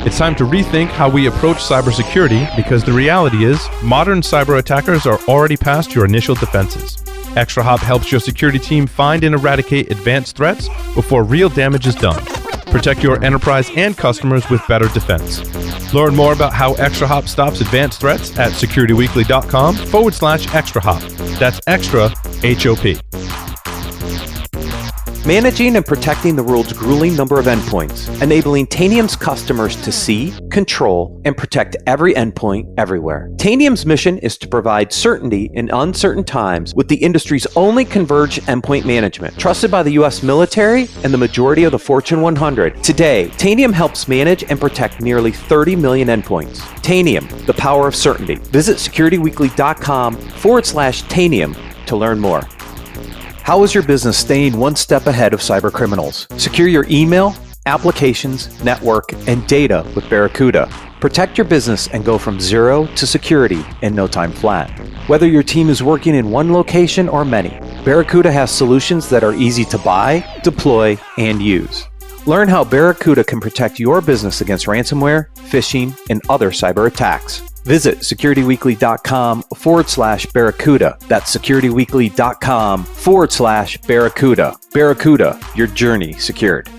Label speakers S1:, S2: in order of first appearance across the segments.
S1: It's time to rethink how we approach cybersecurity because the reality is modern cyber attackers are already past your initial defenses. ExtraHop helps your security team find and eradicate advanced threats before real damage is done. Protect your enterprise and customers with better defense. Learn more about how ExtraHop stops advanced threats at securityweekly.com/ExtraHop. That's extra HOP.
S2: Managing and protecting the world's grueling number of endpoints, enabling Tanium's customers to see, control, and protect every endpoint everywhere. Tanium's mission is to provide certainty in uncertain times with the industry's only converged endpoint management, trusted by the U.S. military and the majority of the Fortune 100. Today, Tanium helps manage and protect nearly 30 million endpoints. Tanium, the power of certainty. Visit securityweekly.com/Tanium to learn more. How is your business staying one step ahead of cyber criminals? Secure your email, applications, network, and data with Barracuda. Protect your business and go from zero to security in no time flat. Whether your team is working in one location or many, Barracuda has solutions that are easy to buy, deploy, and use. Learn how Barracuda can protect your business against ransomware, phishing, and other cyber attacks. Visit securityweekly.com/Barracuda. That's securityweekly.com/Barracuda. Barracuda, your journey secured.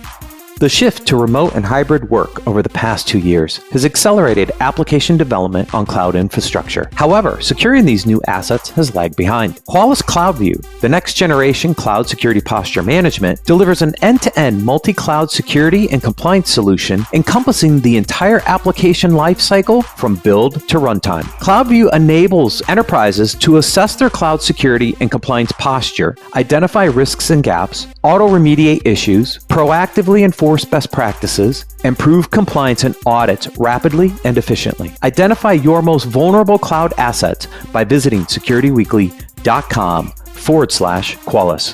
S2: The shift to remote and hybrid work over the past 2 years has accelerated application development on cloud infrastructure. However, securing these new assets has lagged behind. Qualys CloudView, the next generation cloud security posture management, delivers an end-to-end multi-cloud security and compliance solution encompassing the entire application lifecycle from build to runtime. CloudView enables enterprises to assess their cloud security and compliance posture, identify risks and gaps, auto-remediate issues, proactively enforce best practices, and prove compliance and audits rapidly and efficiently. Identify your most vulnerable cloud assets by visiting securityweekly.com/Qualys.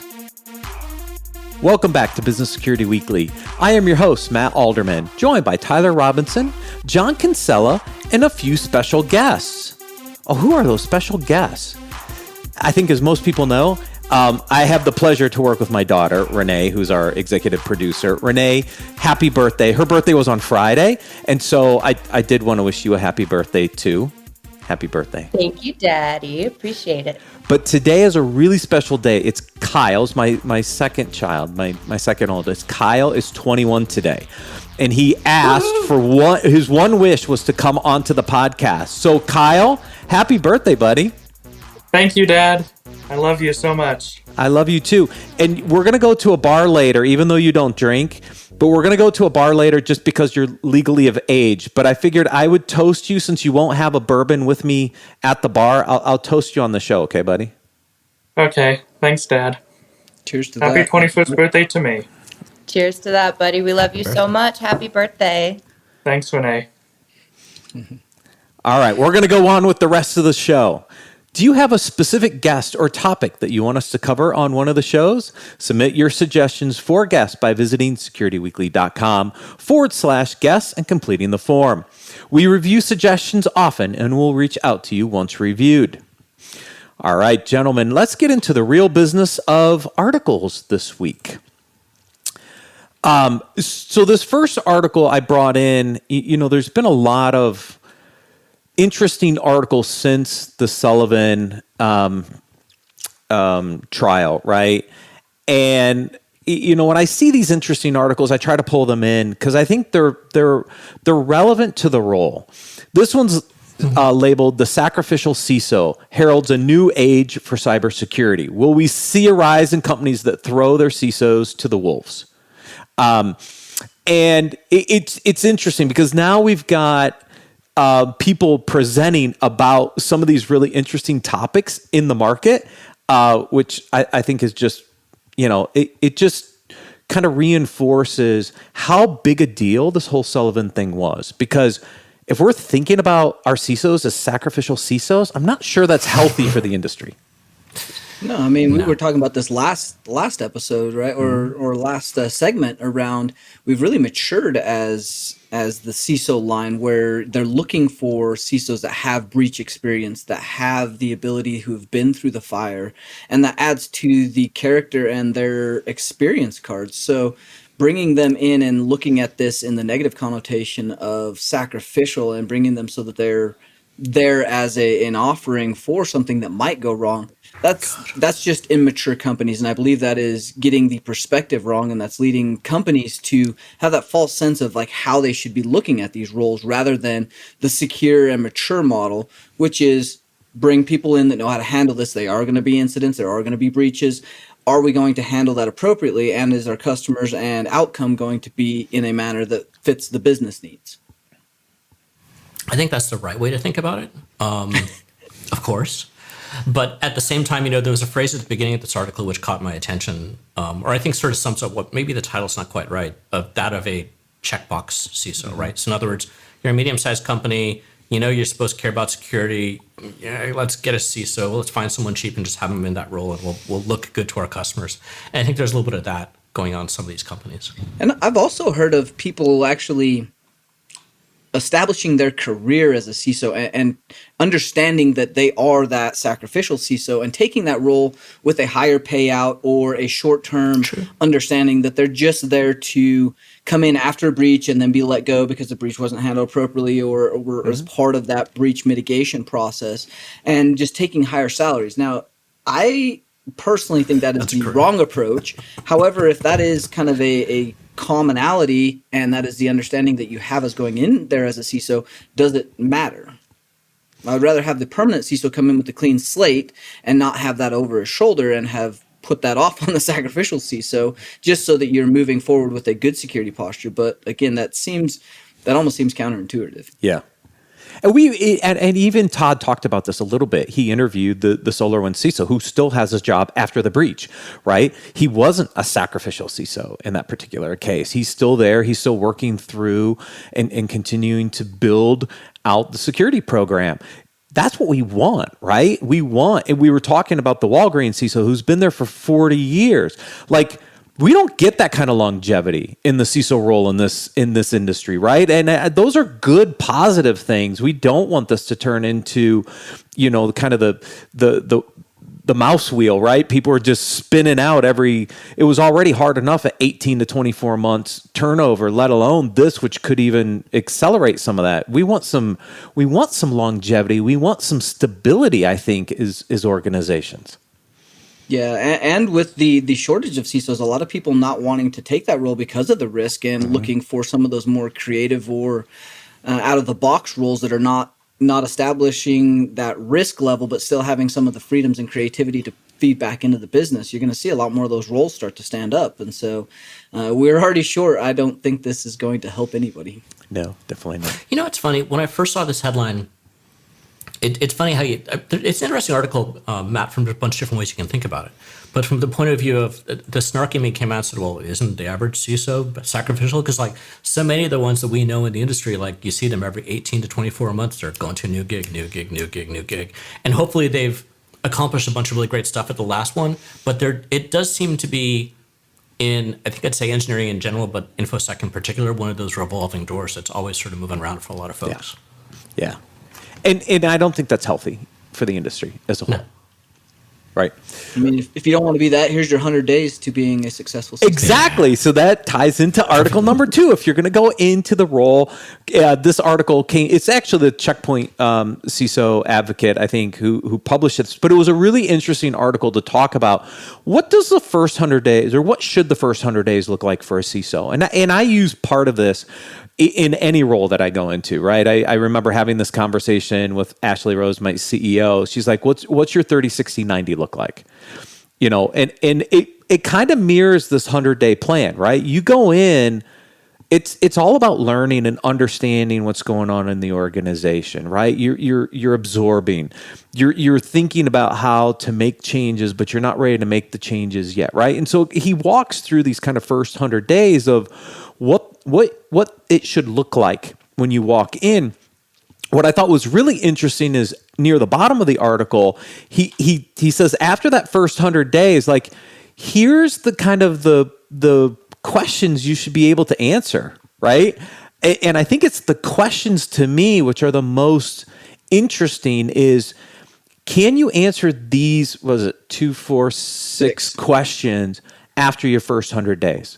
S2: Welcome back to Business Security Weekly. I am your host, Matt Alderman, joined by Tyler Robinson, John Kinsella, and a few special guests. Oh, who are those special guests? I think as most people know, I have the pleasure to work with my daughter, Renee, who's our executive producer. Renee, happy birthday. Her birthday was on Friday, and so I did want to wish you a happy birthday, too. Happy birthday.
S3: Thank you, Daddy. Appreciate it.
S2: But today is a really special day. It's Kyle's, my second child, my second oldest. Kyle is 21 today, and he asked for his one wish was to come onto the podcast. So, Kyle, happy birthday, buddy.
S4: Thank you, Dad. I love you so much.
S2: I love you too. And we're going to go to a bar later, even though you don't drink, but we're going to go to a bar later just because you're legally of age. But I figured I would toast you since you won't have a bourbon with me at the bar. I'll toast you on the show. Okay, buddy?
S4: Okay. Thanks, Dad.
S5: Cheers to
S4: Happy
S5: that.
S4: 25th birthday to me.
S3: Cheers to that, buddy. We love you so much. Happy birthday.
S4: Thanks, Renee.
S2: All right. We're going to go on with the rest of the show. Do you have a specific guest or topic that you want us to cover on one of the shows? Submit your suggestions for guests by visiting securityweekly.com/guests and completing the form. We review suggestions often and we'll reach out to you once reviewed. All right, gentlemen, let's get into the real business of articles this week. So this first article I brought in, there's been a lot of interesting articles since the Sullivan trial, right? And when I see these interesting articles, I try to pull them in because I think they're relevant to the role. This one's labeled "The Sacrificial CISO Heralds a New Age for Cybersecurity. Will we see a rise in companies that throw their CISOs to the wolves?" And it's interesting because now we've got people presenting about some of these really interesting topics in the market, which I think is just, it just kind of reinforces how big a deal this whole Sullivan thing was. Because if we're thinking about our CISOs as sacrificial CISOs, I'm not sure that's healthy for the industry.
S5: No, I mean, we were talking about this last episode, right? Or last segment around, we've really matured as the CISO line, where they're looking for CISOs that have breach experience, that have the ability, who have been through the fire, and that adds to the character and their experience cards. So bringing them in and looking at this in the negative connotation of sacrificial and bringing them so that they're there as an offering for something that might go wrong. That's just immature companies, and I believe that is getting the perspective wrong, and that's leading companies to have that false sense of like how they should be looking at these roles rather than the secure and mature model, which is bring people in that know how to handle this. There are going to be incidents, there are going to be breaches. Are we going to handle that appropriately, and is our customers and outcome going to be in a manner that fits the business needs?
S6: I think that's the right way to think about it, of course. But at the same time, there was a phrase at the beginning of this article which caught my attention, or I think sort of sums up what maybe the title's not quite right, of that of a checkbox CISO, right? So in other words, you're a medium-sized company, you're supposed to care about security. Yeah, let's get a CISO. Let's find someone cheap and just have them in that role, and we'll look good to our customers. And I think there's a little bit of that going on in some of these companies.
S5: And I've also heard of people actually establishing their career as a CISO and understanding that they are that sacrificial CISO and taking that role with a higher payout or a short-term understanding that they're just there to come in after a breach and then be let go because the breach wasn't handled appropriately or as part of that breach mitigation process, and just taking higher salaries. Now, I personally think that is the wrong approach. However, if that is kind of a commonality and that is the understanding that you have as going in there as a CISO, does it matter? I would rather have the permanent CISO come in with a clean slate and not have that over his shoulder and have put that off on the sacrificial CISO just so that you're moving forward with a good security posture. But again, that almost seems counterintuitive.
S2: Yeah. And even Todd talked about this a little bit. He interviewed the SolarWinds CISO, who still has his job after the breach, right? He wasn't a sacrificial CISO in that particular case. He's still there. He's still working through and continuing to build out the security program. That's what we want, right? And we were talking about the Walgreens CISO who's been there for 40 years. Like, we don't get that kind of longevity in the CISO role in this industry, right? And those are good, positive things. We don't want this to turn into, kind of the mouse wheel, right? People are just spinning out it was already hard enough at 18 to 24 months turnover, let alone this, which could even accelerate some of that. We want some longevity. We want some stability, I think, is organizations.
S5: Yeah, and with the shortage of CISOs, a lot of people not wanting to take that role because of the risk and looking for some of those more creative or out-of-the-box roles that are not establishing that risk level, but still having some of the freedoms and creativity to feed back into the business. You're going to see a lot more of those roles start to stand up. And so we're already short. I don't think this is going to help anybody.
S2: No, definitely not.
S6: It's funny. When I first saw this headline, it's funny how it's an interesting article, Matt, from a bunch of different ways you can think about it. But from the point of view of the snarky me came out and said, well, isn't the average CISO sacrificial? Because like so many of the ones that we know in the industry, like you see them every 18 to 24 months, they're going to a new gig. And hopefully they've accomplished a bunch of really great stuff at the last one. But it does seem to be in, I think I'd say engineering in general, but InfoSec in particular, one of those revolving doors that's always sort of moving around for a lot of folks.
S2: Yeah. And I don't think that's healthy for the industry as a whole. No. Right.
S5: I mean, if you don't want to be that, here's your 100 days to being a successful CISO.
S2: Exactly. So that ties into article number 2. If you're going to go into the role, this article it's actually the Checkpoint CISO advocate, I think, who published this. But it was a really interesting article to talk about what does the first 100 days or what should the first 100 days look like for a CISO? And I use part of this in any role that I go into, right? I remember having this conversation with Ashley Rose, my CEO. She's like, what's your 30, 60, 90 look like? And it kind of mirrors this 100-day plan, right? You go in, it's all about learning and understanding what's going on in the organization, right? You're absorbing. You're thinking about how to make changes, but you're not ready to make the changes yet, right? And so he walks through these kind of first 100 days of what it should look like when you walk in. What I thought was really interesting is near the bottom of the article, he says after that first 100 days, like, here's the kind of the questions you should be able to answer, right? And I think it's the questions to me which are the most interesting is, can you answer these, 2, 4, 6 questions after your first 100 days?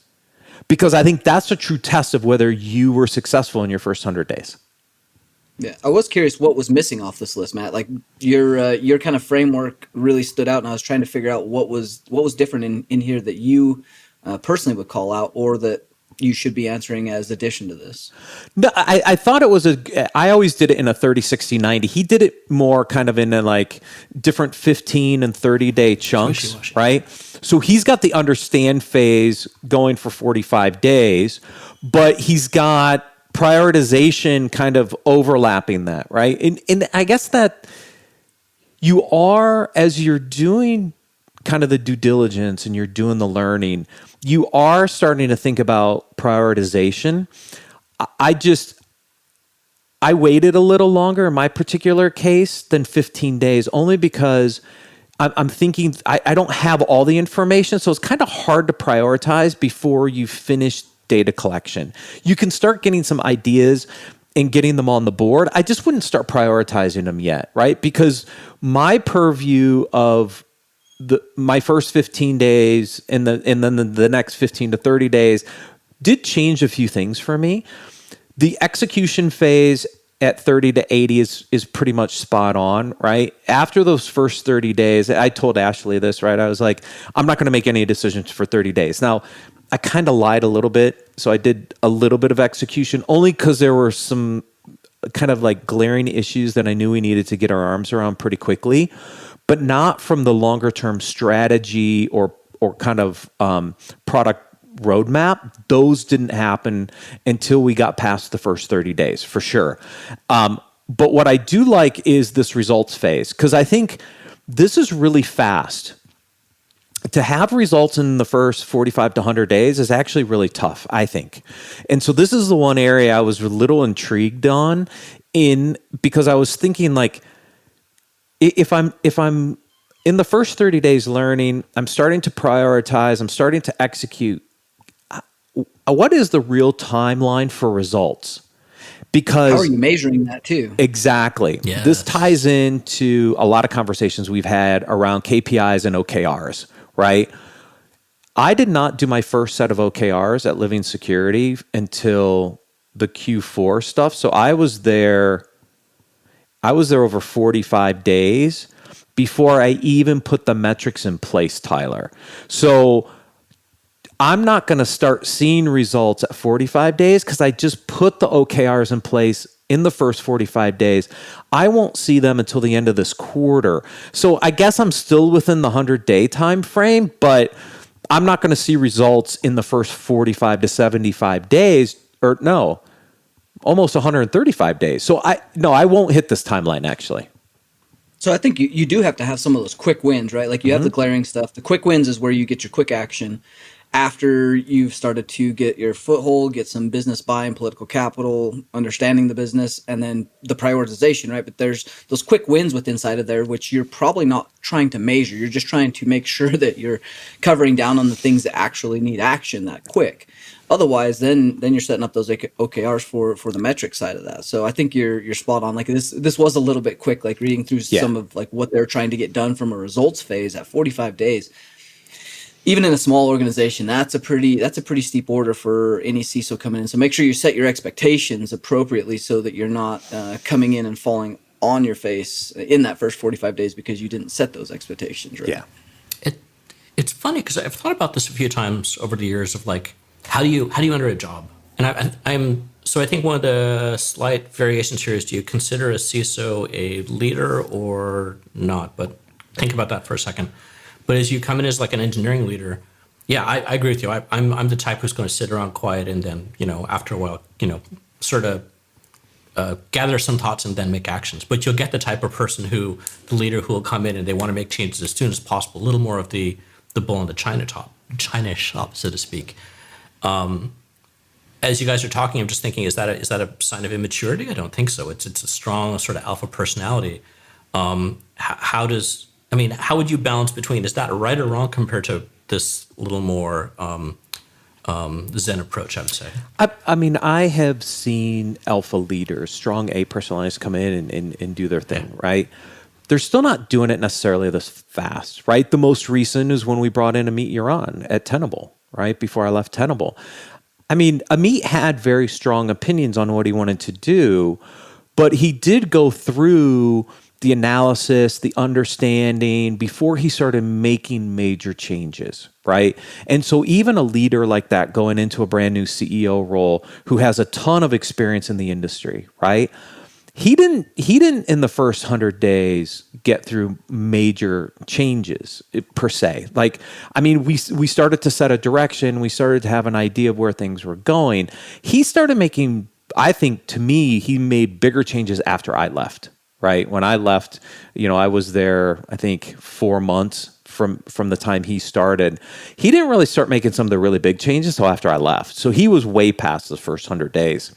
S2: because I think that's a true test of whether you were successful in your first 100 days.
S5: Yeah, I was curious what was missing off this list, Matt. Like your kind of framework really stood out, and I was trying to figure out what was different in here that you personally would call out, or that you should be answering as addition to this.
S2: No, I thought it was I always did it in a 30, 60, 90. He did it more kind of in a like different 15 and 30 day chunks, right? So he's got the understand phase going for 45 days, but he's got prioritization kind of overlapping that, right? And I guess that you are, as you're doing kind of the due diligence and you're doing the learning, you are starting to think about prioritization. I waited a little longer in my particular case than 15 days, only because I'm thinking I don't have all the information. So it's kind of hard to prioritize before you finish data collection. You can start getting some ideas and getting them on the board. I just wouldn't start prioritizing them yet, right? Because my purview of my first 15 days and then the next 15 to 30 days did change a few things for me. The execution phase at 30 to 80 is pretty much spot on, right? After those first 30 days, I told Ashley this, right? I was like, I'm not going to make any decisions for 30 days. Now, I kind of lied a little bit. So I did a little bit of execution only because there were some kind of like glaring issues that I knew we needed to get our arms around pretty quickly, but not from the longer term strategy or kind of product roadmap. Those didn't happen until we got past the first 30 days, for sure. But what I do like is this results phase, because I think this is really fast. To have results in the first 45 to 100 days is actually really tough, I think. And so this is the one area I was a little intrigued on because I was thinking like, if I'm in the first 30 days learning, I'm starting to prioritize, I'm starting to execute, what is the real timeline for results? Because
S5: how are you measuring that too?
S2: Exactly.
S6: Yes.
S2: This ties into a lot of conversations we've had around KPIs and OKRs, right? I did not do my first set of OKRs at Living Security until the Q4 stuff. So I was there over 45 days before I even put the metrics in place, Tyler. So I'm not going to start seeing results at 45 days because I just put the OKRs in place in the first 45 days. I won't see them until the end of this quarter. So I guess I'm still within the 100-day time frame, but I'm not going to see results in the first 45 to 75 days, or no, almost 135 days. So I won't hit this timeline actually.
S5: So I think you do have to have some of those quick wins, right? Like you have the glaring stuff. The quick wins is where you get your quick action after you've started to get your foothold, get some business buy-in, political capital, understanding the business, and then the prioritization, right? But there's those quick wins within inside of there, which you're probably not trying to measure. You're just trying to make sure that you're covering down on the things that actually need action that quick. Otherwise, then you're setting up those OKRs for the metric side of that. So I think you're spot on. Like this was a little bit quick, like reading through some of like what they're trying to get done from a results phase at 45 days. Even in a small organization, that's a pretty steep order for any CISO coming in. So make sure you set your expectations appropriately so that you're not coming in and falling on your face in that first 45 days because you didn't set those expectations, right?
S2: Yeah.
S6: It's funny because I've thought about this a few times over the years of like, how do you enter a job? And I think one of the slight variations here is, do you consider a CISO a leader or not? But think about that for a second. But as you come in as like an engineering leader, yeah, I agree with you. I'm the type who's going to sit around quiet and then, after a while, sort of gather some thoughts and then make actions. But you'll get the type of person the leader who will come in and they want to make changes as soon as possible. A little more of the bull in the china shop, so to speak. As you guys are talking, I'm just thinking, is that a sign of immaturity? I don't think so. It's a strong sort of alpha personality. How would you balance between, is that right or wrong compared to this little more Zen approach, I would say?
S2: I have seen alpha leaders, strong A personalities come in and do their thing, right? They're still not doing it necessarily this fast, right? The most recent is when we brought in Amit Yaron at Tenable, right? Before I left Tenable. I mean, Amit had very strong opinions on what he wanted to do, but he did go through the analysis, the understanding before he started making major changes, right? And so even a leader like that going into a brand new CEO role who has a ton of experience in the industry, right? He didn't in the first 100 days get through major changes per se. Like, I mean, we started to set a direction, we started to have an idea of where things were going. He started making, I think, to me, he made bigger changes after I left, right? When I left, I was there, I think 4 months from the time he started. He didn't really start making some of the really big changes until after I left. So he was way past the first 100 days.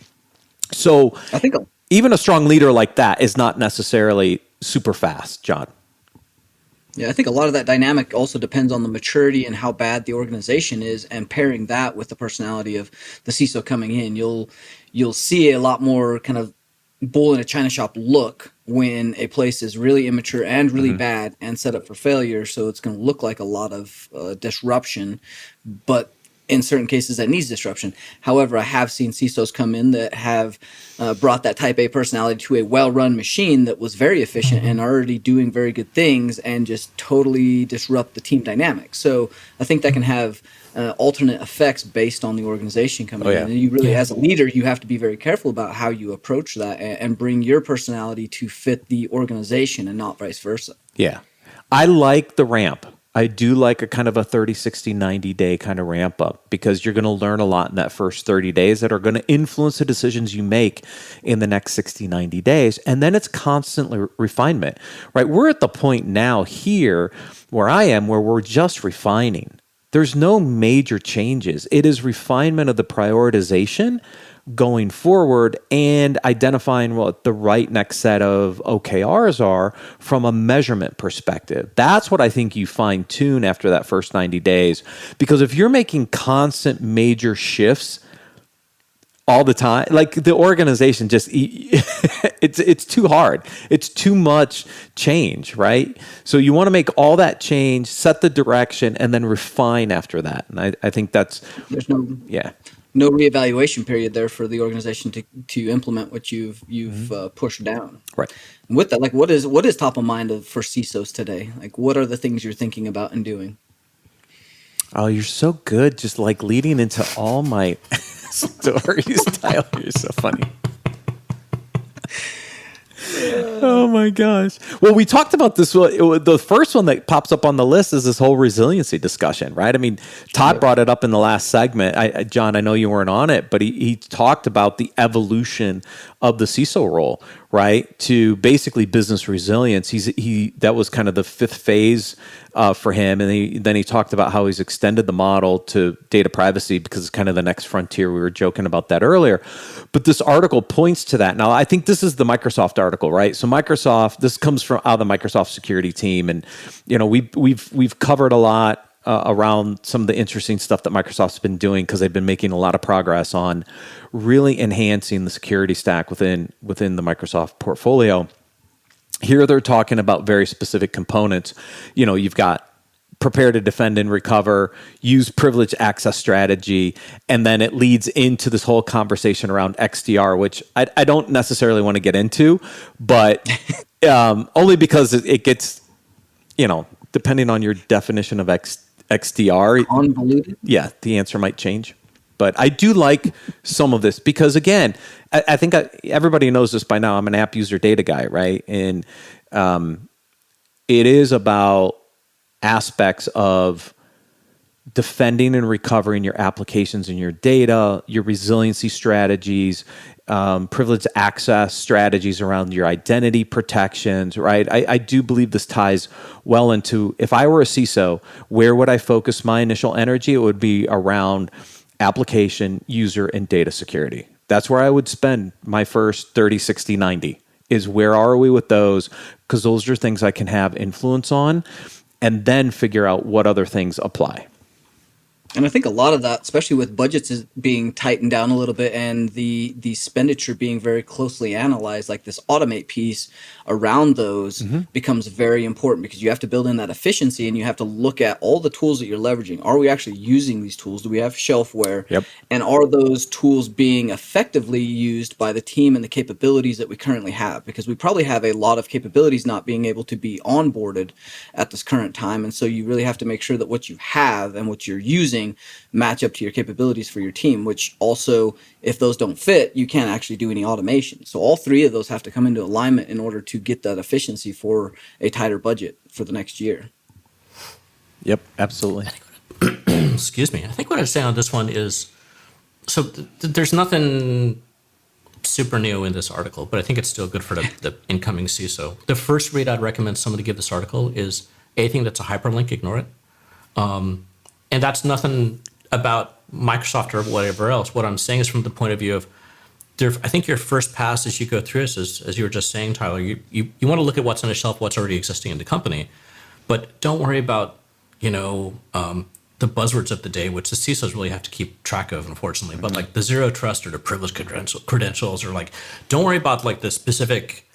S2: So
S5: I think
S2: even a strong leader like that is not necessarily super fast, John.
S5: Yeah, I think a lot of that dynamic also depends on the maturity and how bad the organization is, and pairing that with the personality of the CISO coming in. You'll see a lot more kind of bull in a china shop look when a place is really immature and really bad and set up for failure. So it's going to look like a lot of disruption, but in certain cases that needs disruption. However, I have seen CISOs come in that have brought that type A personality to a well-run machine that was very efficient and already doing very good things, and just totally disrupt the team dynamic. So I think that can have alternate effects based on the organization coming in. And you really, as a leader, you have to be very careful about how you approach that and bring your personality to fit the organization and not vice versa.
S2: Yeah. I like the ramp. I do like a kind of a 30, 60, 90 day kind of ramp up, because you're going to learn a lot in that first 30 days that are going to influence the decisions you make in the next 60, 90 days. And then it's constantly refinement, right? We're at the point now here where I am, where we're just refining. There's no major changes. It is refinement of the prioritization going forward and identifying what the right next set of OKRs are from a measurement perspective. That's what I think you fine tune after that first 90 days. Because if you're making constant major shifts all the time, like the organization just, it's too hard. It's too much change, right? So you want to make all that change, set the direction, and then refine after that. And I think there's no
S5: reevaluation period there for the organization to implement what you've pushed down.
S2: Right.
S5: And with that, like, what is top of mind for CISOs today? Like, what are the things you're thinking about and doing?
S2: Oh, you're so good, just like leading into all my stories, Tyler. You're so funny. Oh my gosh. Well, we talked about this. The first one that pops up on the list is this whole resiliency discussion, right? I mean, Todd brought it up in the last segment. John, I know you weren't on it, but he talked about the evolution of the CISO role, right? To basically business resilience. That was kind of the fifth phase for him. And then he talked about how he's extended the model to data privacy because it's kind of the next frontier. We were joking about that earlier. But this article points to that. Now, I think this is the Microsoft article, right? So Microsoft, this comes from out of the Microsoft security team. And, we've covered a lot around some of the interesting stuff that Microsoft's been doing, because they've been making a lot of progress on really enhancing the security stack within the Microsoft portfolio. Here they're talking about very specific components. You've got prepare to defend and recover, use privileged access strategy, and then it leads into this whole conversation around XDR, which I don't necessarily want to get into, but only because it gets, depending on your definition of XDR,
S5: convoluted.
S2: Yeah, the answer might change. But I do like some of this because, again, I think everybody knows this by now. I'm an app user data guy, right? And it is about aspects of defending and recovering your applications and your data, your resiliency strategies, privileged access strategies around your identity protections, right? I do believe this ties well into, if I were a CISO, where would I focus my initial energy? It would be around application, user, and data security. That's where I would spend my first 30, 60, 90, is where are we with those? Because those are things I can have influence on, and then figure out what other things apply.
S5: And I think a lot of that, especially with budgets is being tightened down a little bit and the expenditure being very closely analyzed, like this automate piece around those becomes very important because you have to build in that efficiency and you have to look at all the tools that you're leveraging. Are we actually using these tools? Do we have shelfware?
S2: Yep.
S5: And are those tools being effectively used by the team and the capabilities that we currently have? Because we probably have a lot of capabilities not being able to be onboarded at this current time. And so you really have to make sure that what you have and what you're using match up to your capabilities for your team, which also, if those don't fit, you can't actually do any automation. So all three of those have to come into alignment in order to get that efficiency for a tighter budget for the next year.
S2: Yep, absolutely.
S6: Excuse me. I think what I'd say on this one is, so there's nothing super new in this article, but I think it's still good for the incoming CISO. The first read I'd recommend somebody give this article is anything that's a hyperlink, ignore it. And that's nothing about Microsoft or whatever else. What I'm saying is from the point of view of, I think your first pass as you go through this, as you were just saying, Tyler, you want to look at what's on the shelf, what's already existing in the company, but don't worry about, the buzzwords of the day, which the CISOs really have to keep track of, unfortunately. But like the zero trust or the privileged credentials, or like, don't worry about like the specific,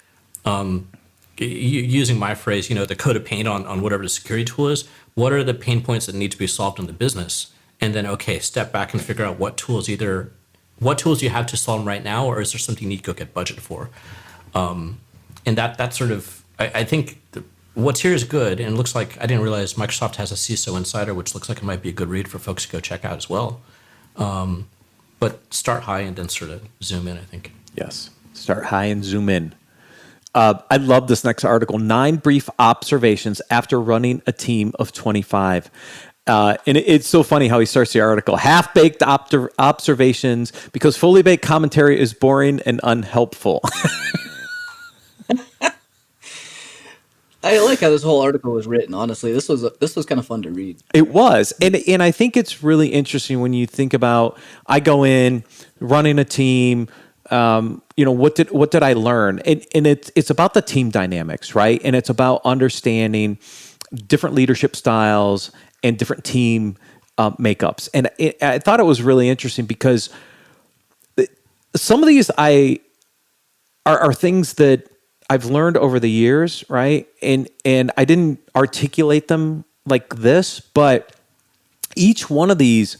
S6: using my phrase, the coat of paint on whatever the security tool is. What are the pain points that need to be solved in the business? And then, okay, step back and figure out what tools you have to solve right now, or is there something you need to go get budget for? And that sort of, I think what's here is good. And it looks like, I didn't realize Microsoft has a CISO Insider, which looks like it might be a good read for folks to go check out as well. But start high and then sort of zoom in, I think.
S2: Yes, start high and zoom in. I love this next article, 9 brief observations after running a team of 25. And it's so funny how he starts the article. Half-baked observations because fully baked commentary is boring and unhelpful.
S5: I like how this whole article was written. Honestly, this was kind of fun to read.
S2: It was, and I think it's really interesting when you think about. I go in running a team. What did I learn? And it's about the team dynamics, right? And it's about understanding different leadership styles and different team makeups. And I thought it was really interesting because some of these are things that I've learned over the years, right? And I didn't articulate them like this, but each one of these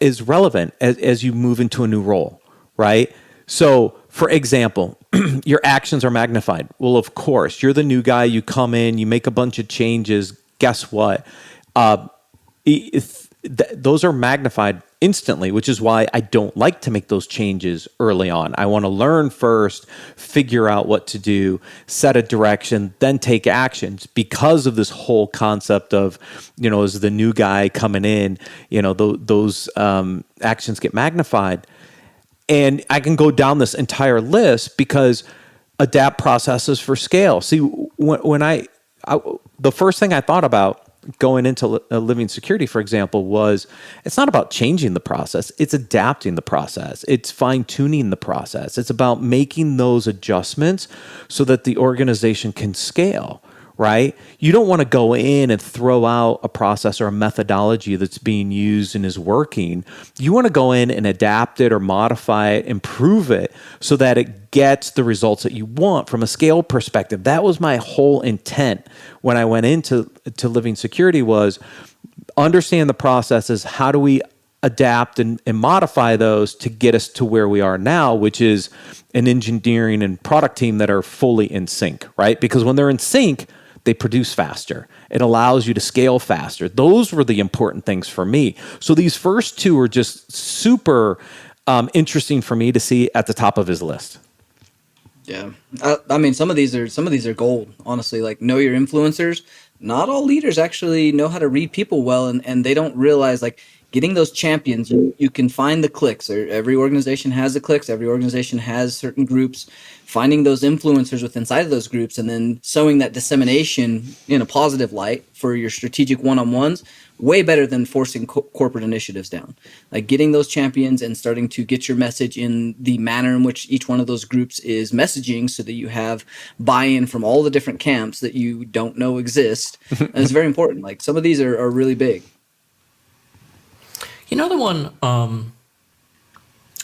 S2: is relevant as you move into a new role, right? So, for example, your actions are magnified. Well, of course, you're the new guy. You come in, you make a bunch of changes. Guess what? Those are magnified instantly, which is why I don't like to make those changes early on. I want to learn first, figure out what to do, set a direction, then take actions because of this whole concept of, as the new guy coming in, those actions get magnified. And I can go down this entire list because adapt processes for scale. See, when the first thing I thought about going into living security, for example, was it's not about changing the process. It's adapting the process. It's fine-tuning the process. It's about making those adjustments so that the organization can scale, right? You don't want to go in and throw out a process or a methodology that's being used and is working. You want to go in and adapt it or modify it, improve it so that it gets the results that you want from a scale perspective. That was my whole intent when I went into living security, was understand the processes. How do we adapt and modify those to get us to where we are now, which is an engineering and product team that are fully in sync, right? Because when they're in sync, they produce faster. It allows you to scale faster. Those were the important things for me. So these first two are just super interesting for me to see at the top of his list.
S5: Yeah, I mean, some of these are gold. Honestly, like know your influencers. Not all leaders actually know how to read people well, and they don't realize like getting those champions. You can find the cliques. Every organization has the cliques. Every organization has certain groups. Finding those influencers within inside of those groups, and then sowing that dissemination in a positive light for your strategic one-on-ones. Way better than forcing corporate initiatives down. Like getting those champions and starting to get your message in the manner in which each one of those groups is messaging so that you have buy-in from all the different camps that you don't know exist. And it's very important. Like some of these are really big.
S6: The one,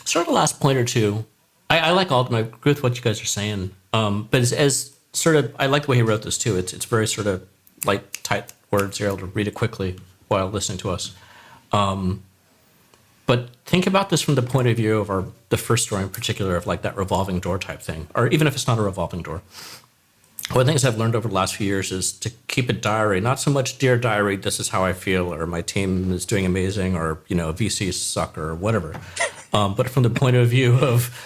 S6: sort of the last point or two, I like all of them. I agree with what you guys are saying. But as sort of, I like the way he wrote this too. It's very sort of light, tight words. You're able to read it quickly while listening to us. But think about this from the point of view of the first story in particular, of like that revolving door type thing, or even if it's not a revolving door. One of the things I've learned over the last few years is to keep a diary, not so much dear diary, this is how I feel, or my team is doing amazing, or, VCs suck, or whatever. But from the point of view of,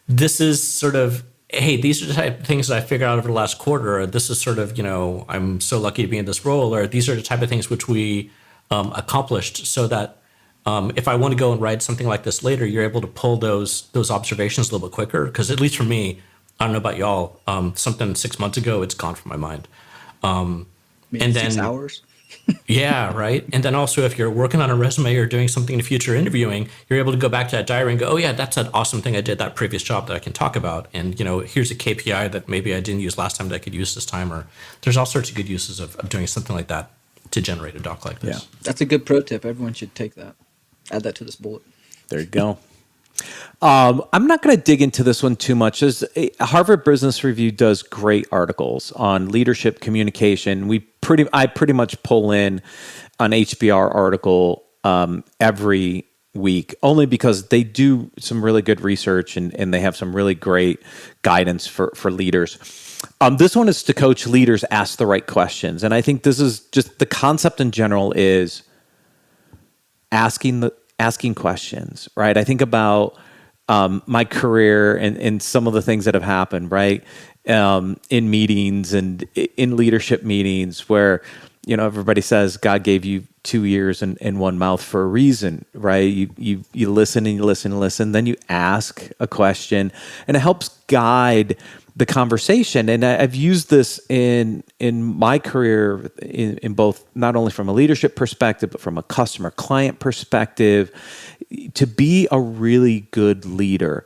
S6: this is sort of, hey, these are the type of things that I figured out over the last quarter, or this is sort of, I'm so lucky to be in this role, or these are the type of things which we accomplished, so that if I want to go and write something like this later, you're able to pull those observations a little bit quicker. Because at least for me, I don't know about y'all, something 6 months ago, it's gone from my mind. And then
S5: 6 hours.
S6: Yeah, right. And then also, if you're working on a resume or doing something in the future interviewing, you're able to go back to that diary and go, oh yeah, that's that awesome thing I did that previous job that I can talk about. And here's a KPI that maybe I didn't use last time that I could use this time. Or there's all sorts of good uses of doing something like that to generate a doc like this.
S5: Yeah, that's a good pro tip. Everyone should take that. Add that to this bullet.
S2: There you go. I'm not going to dig into this one too much. Harvard Business Review does great articles on leadership communication. I pretty much pull in an HBR article every week, only because they do some really good research and they have some really great guidance for leaders. This one is to coach leaders ask the right questions. And I think this is just the concept in general is asking questions, right? I think about my career and some of the things that have happened, right? In meetings and in leadership meetings where, everybody says God gave you 2 ears and one mouth for a reason, right? You listen and you listen and listen, then you ask a question and it helps guide the conversation. And I've used this in my career in both, not only from a leadership perspective, but from a customer client perspective. To be a really good leader,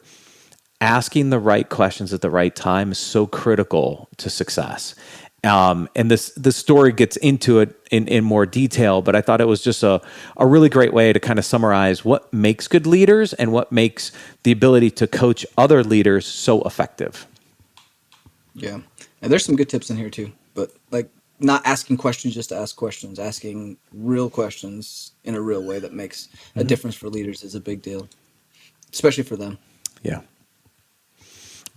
S2: asking the right questions at the right time is so critical to success. And this story gets into it in more detail, but I thought it was just a really great way to kind of summarize what makes good leaders and what makes the ability to coach other leaders so effective.
S5: Yeah. And there's some good tips in here too, but like not asking questions just to ask questions, asking real questions in a real way that makes a difference for leaders is a big deal, especially for them.
S2: Yeah.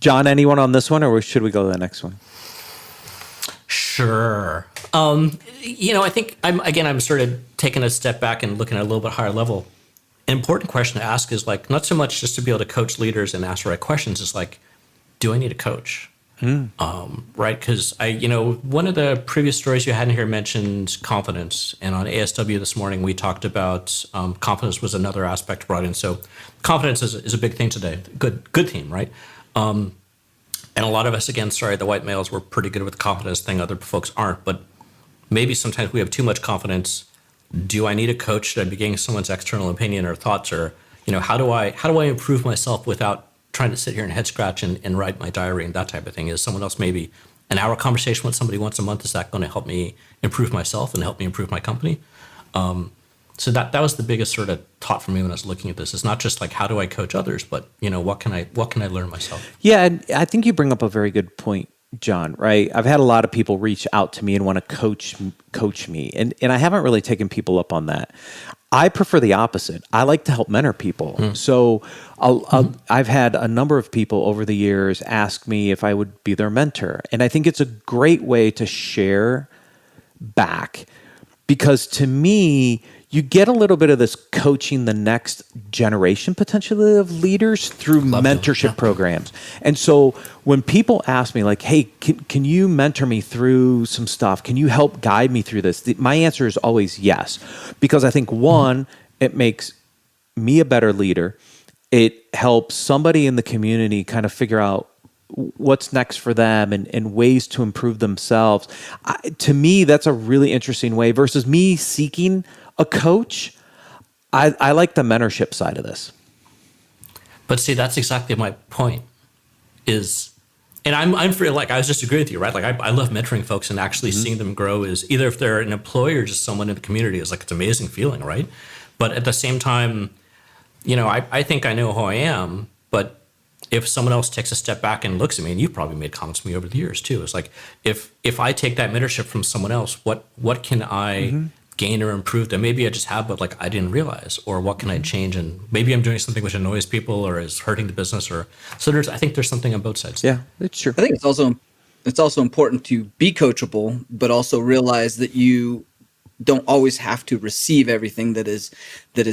S2: John, anyone on this one, or should we go to the next one?
S6: Sure. I think I'm sort of taking a step back and looking at a little bit higher level. An important question to ask is like, not so much just to be able to coach leaders and ask the right questions. It's like, do I need a coach? Right? Because one of the previous stories you had in here mentioned confidence, and on ASW this morning we talked about confidence was another aspect brought in. So confidence is a big thing today. Good theme, right? And a lot of us, again, the white males were pretty good with the confidence thing. Other folks aren't, but maybe sometimes we have too much confidence. Do I need a coach? Should I be getting someone's external opinion or thoughts, or how do I improve myself without trying to sit here and head scratch and write my diary and that type of thing? Is someone else, maybe an hour conversation with somebody once a month, is that going to help me improve myself and help me improve my company? So that was the biggest sort of thought for me when I was looking at this. It's not just like, how do I coach others, but what can I learn myself?
S2: Yeah, and I think you bring up a very good point, John, right? I've had a lot of people reach out to me and want to coach me, and I haven't really taken people up on that. I prefer the opposite. I like to help mentor people. So I've had a number of people over the years ask me if I would be their mentor. And I think it's a great way to share back, because to me, you get a little bit of this coaching the next generation potentially of leaders through mentorship programs. And so when people ask me like, hey, can you mentor me through some stuff? Can you help guide me through this? My answer is always yes, because I think one, it makes me a better leader. It helps somebody in the community kind of figure out what's next for them and ways to improve themselves. To me, that's a really interesting way versus me seeking a coach. I like the mentorship side of this.
S6: But see, that's exactly my point is, and I'm free, like I was just agreeing with you, right? Like I love mentoring folks and actually seeing them grow is either if they're an employee or just someone in the community is like, it's an amazing feeling, right? But at the same time, I think I know who I am, but if someone else takes a step back and looks at me, and you've probably made comments to me over the years too, it's like, if I take that mentorship from someone else, what can I gain or improve that maybe I just have, but like I didn't realize, or what can I change? And maybe I'm doing something which annoys people or is hurting the business, I think there's something on both sides.
S2: Yeah, it's true.
S5: I think it's also important to be coachable, but also realize that you don't always have to receive everything that is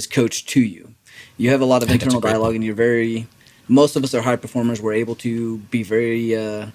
S5: coached to you. You have a lot of internal dialogue, and most of us are high performers. We're able to be very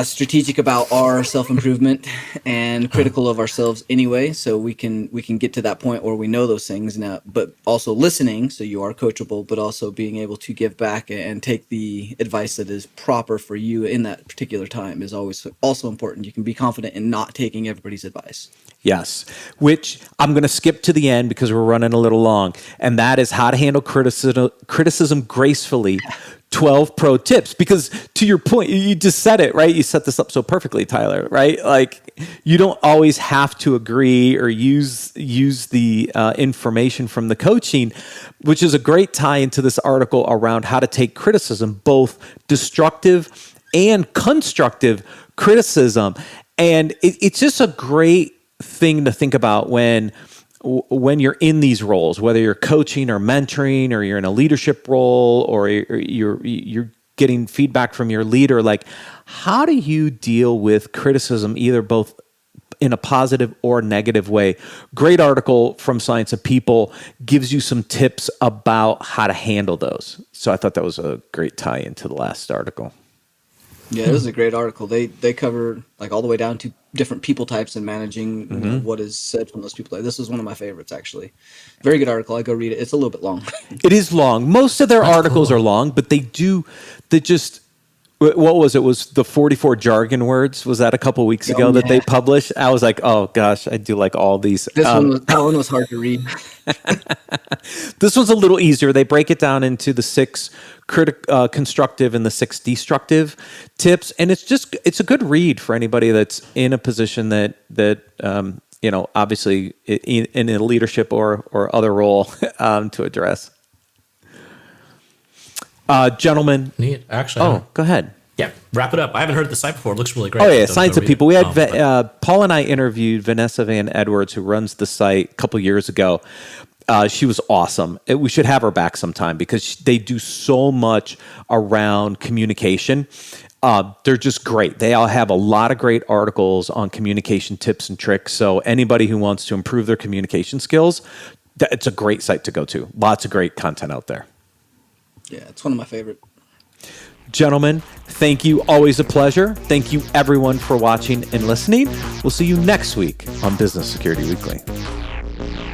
S5: strategic about our self-improvement and critical of ourselves anyway, so we can get to that point where we know those things now, but also listening, so you are coachable, but also being able to give back and take the advice that is proper for you in that particular time is always also important. You can be confident in not taking everybody's advice.
S2: Yes, which I'm going to skip to the end because we're running a little long, and that is how to handle criticism gracefully. 12 pro tips, because to your point, you just said it, right? You set this up so perfectly, Tyler, right? Like, you don't always have to agree or use the information from the coaching, which is a great tie into this article around how to take criticism, both destructive and constructive criticism. And it's just a great thing to think about when you're in these roles, whether you're coaching or mentoring, or you're in a leadership role, or you're getting feedback from your leader. Like, how do you deal with criticism, either both in a positive or negative way? Great article from Science of People gives you some tips about how to handle those. So I thought that was a great tie into the last article.
S5: Yeah, this is a great article. They cover like all the way down to different people types and managing what is said from those people. This is one of my favorites, actually. Very good article. I go read it. It's a little bit long.
S2: It is long. Most of their articles are long, but what was it? Was the 44 jargon words? Was that a couple weeks ago that they published? I was like, oh gosh, I do like all these.
S5: That one was hard to read.
S2: This one's a little easier. They break it down into the 6 constructive and the 6 destructive tips, and it's a good read for anybody that's in a position that obviously in a leadership or other role to address. Gentlemen.
S6: Neat. Actually.
S2: Go ahead.
S6: Yeah, wrap it up. I haven't heard the site before. It looks really great.
S2: Oh, yeah, Science of People. We had Paul and I interviewed Vanessa Van Edwards, who runs the site, a couple years ago. She was awesome. We should have her back sometime because they do so much around communication. They're just great. They all have a lot of great articles on communication tips and tricks. So anybody who wants to improve their communication skills, it's a great site to go to. Lots of great content out there.
S5: Yeah, it's one of my favorite.
S2: Gentlemen, thank you. Always a pleasure. Thank you, everyone, for watching and listening. We'll see you next week on Business Security Weekly.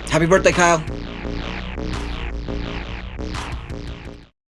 S5: Happy birthday, Kyle.